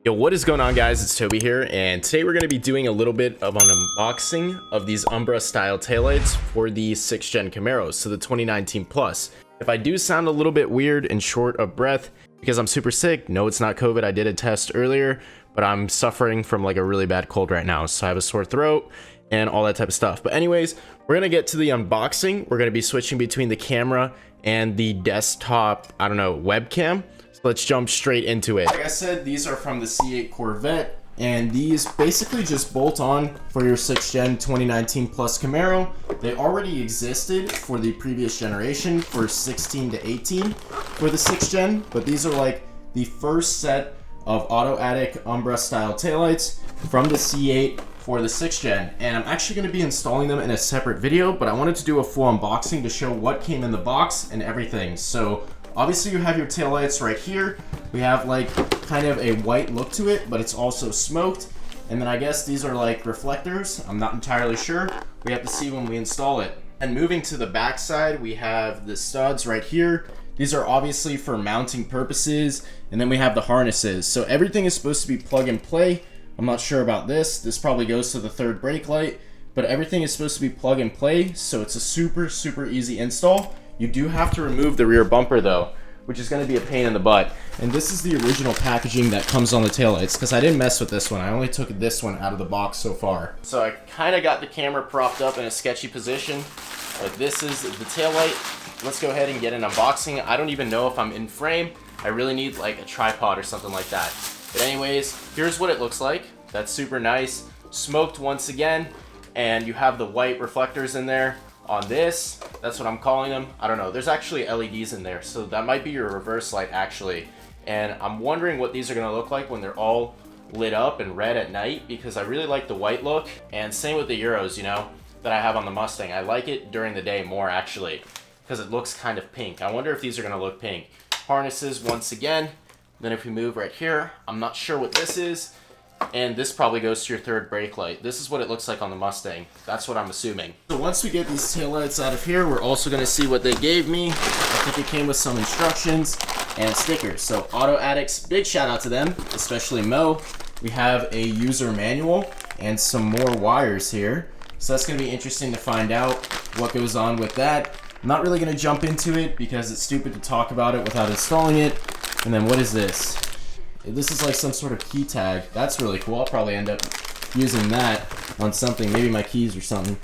Yo, what is going on, guys? It's Toby here, and today we're going to be doing a little bit of an unboxing of these Umbra style taillights for the 6th gen Camaros, so the 2019 Plus. If I do sound a little bit weird and short of breath because I'm super sick, no, it's not COVID. I did a test earlier, but I'm suffering from like a really bad cold right now, so I have a sore throat and all that type of stuff. But anyways, we're going to get to the unboxing. We're going to be switching between the camera and the desktop, webcam. Let's jump straight into it. Like I said, these are from the C8 Corvette, and these basically just bolt on for your 6th gen 2019 Plus Camaro. They already existed for the previous generation for 16 to 18 for the 6th gen, but these are like the first set of automatic Umbra style taillights from the C8 for the 6th gen. And I'm actually going to be installing them in a separate video, but I wanted to do a full unboxing to show what came in the box and everything. So obviously you have your taillights right here. We have like kind of a white look to it, but it's also smoked. And then I guess these are like reflectors. I'm not entirely sure. We have to see when we install it. And moving to the back side, we have the studs right here. These are obviously for mounting purposes. And then we have the harnesses. So everything is supposed to be plug and play. I'm not sure about this. This probably goes to the third brake light, but everything is supposed to be plug and play. So it's a super easy install. You do have to remove the rear bumper though, which is going to be a pain in the butt. And this is the original packaging that comes on the taillights, because I didn't mess with this one. I only took this one out of the box so far. So I kind of got the camera propped up in a sketchy position, but this is the taillight. Let's go ahead and get an unboxing. I don't even know if I'm in frame. I really need like a tripod or something like that. But anyways, here's what it looks like. That's super nice. Smoked once again, and you have the white reflectors in there. On this, that's what I'm calling them. I don't know, there's actually LEDs in there, so that might be your reverse light actually. And I'm wondering what these are gonna look like when they're all lit up and red at night, because I really like the white look. And same with the Euros, that I have on the Mustang. I like it during the day more actually, because it looks kind of pink. I wonder if these are gonna look pink. Harnesses once again. Then if we move right here, I'm not sure what this is. And this probably goes to your third brake light. This is what it looks like on the Mustang. That's what I'm assuming. So once we get these taillights out of here, we're also going to see what they gave me. I think it came with some instructions and stickers. So Auto Addicts, big shout out to them, especially Mo. We have a user manual and some more wires here. So that's going to be interesting to find out what goes on with that. I'm not really going to jump into it because it's stupid to talk about it without installing it. And then what is this? This is like some sort of key tag. That's really cool. I'll probably end up using that on something, maybe my keys or something.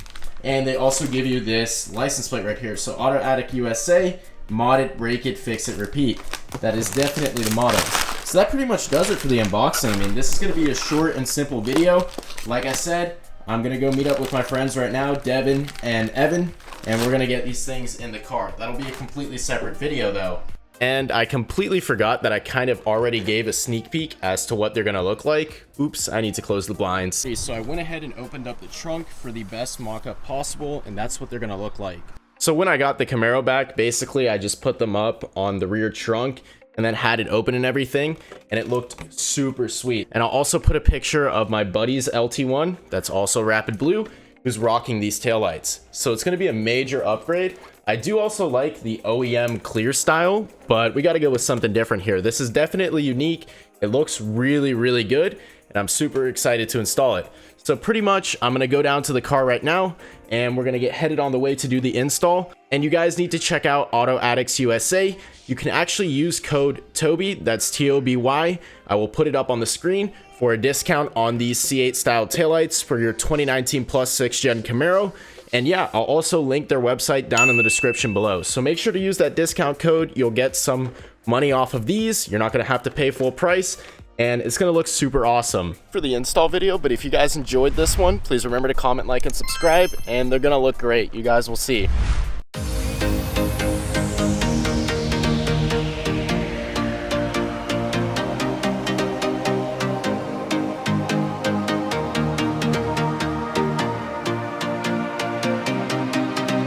And they also give you this license plate right here. So Auto Addict USA, mod it, break it, fix it, repeat. That is definitely the motto. So that pretty much does it for the unboxing. I mean, this is going to be a short and simple video. Like I said, I'm going to go meet up with my friends right now, Devin and Evan, and we're going to get these things in the car. That'll be a completely separate video though. And I completely forgot that I kind of already gave a sneak peek as to what they're gonna look like. Oops, I need to close the blinds. So I went ahead and opened up the trunk for the best mock-up possible, and that's what they're gonna look like. So when I got the Camaro back, basically I just put them up on the rear trunk and then had it open and everything, and it looked super sweet. And I'll also put a picture of my buddy's Lt1, that's also Rapid Blue, who's rocking these taillights. So it's gonna be a major upgrade. I do also like the OEM clear style, but we got to go with something different here. This is definitely unique. It looks really good, and I'm super excited to install it. So pretty much I'm going to go down to the car right now, and we're going to get headed on the way to do the install. And you guys need to check out Auto Addicts USA. You can actually use code TOBY, that's TOBY. I will put it up on the screen for a discount on these C8 style taillights for your 2019 Plus 6th gen Camaro. And yeah, I'll also link their website down in the description below. So make sure to use that discount code. You'll get some money off of these. You're not going to have to pay full price, and it's going to look super awesome for the install video. But if you guys enjoyed this one, please remember to comment, like, and subscribe, and they're going to look great. You guys will see.